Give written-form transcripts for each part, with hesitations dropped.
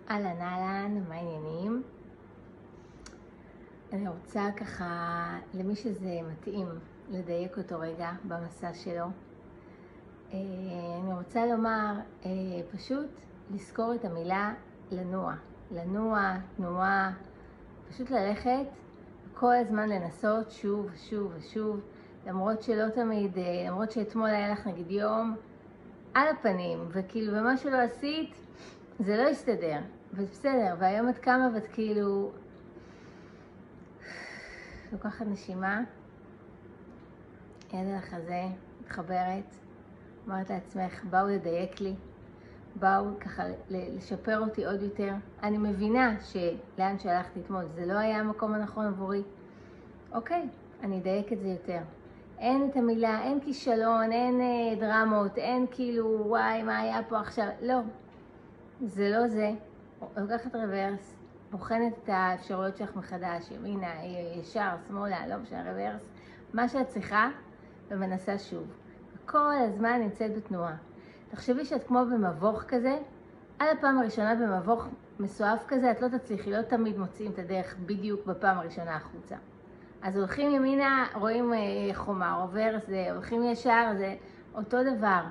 אהלן אהלן, מה העניינים? אני רוצה ככה, למי שזה מתאים, לדייק אותו רגע במסע שלו. אני רוצה לומר, פשוט לזכור את המילה לנוע. לנוע, תנועה, פשוט ללכת, כל הזמן לנסות שוב ושוב ושוב, למרות שלא תמיד, למרות שאתמול היה לך נגיד יום על הפנים, וכאילו במה שלא עשית, זה לא יסתדר, ובסדר, והיום את קמה ואת כאילו לוקחת נשימה, יד על החזה, מתחברת, אומרת לעצמך, באו לדייק לי, באו ככה לשפר אותי עוד יותר. אני מבינה שלאן שהלכתי אתמול זה לא היה המקום הנכון עבורי. אוקיי, אני אדייק את זה יותר. אין את המילה, אין כישלון, אין דרמות, אין כאילו וואי מה היה פה עכשיו, לא. זה לא זה. לוקחת רוורס, בוחנת את האפשרויות שלך מחדש, ימינה, ישר, שמאלה, לא משנה, רוורס, מה שאת צריכה ומנסה שוב. כל הזמן נמצאת בתנועה. תחשבי שאת כמו במבוך כזה, על הפעם הראשונה במבוך מסועף כזה, את לא תצליחי, לא תמיד מוצאים את הדרך בדיוק בפעם הראשונה החוצה. אז הולכים ימינה, רואים חומה, רוורס, זה, הולכים ישר, זה אותו דבר.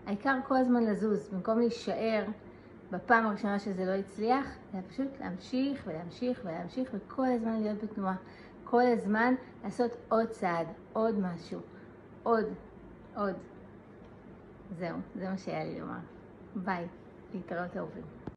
העיקר כל הזמן לזוז, במקום להישאר בפעם הראשונה שזה לא הצליח, זה פשוט להמשיך ולהמשיך ולהמשיך וכל הזמן להיות בתנועה. כל הזמן לעשות עוד צעד, עוד משהו, עוד. זהו, זה מה שהיה לי לומר. ביי, להתראות אהובים.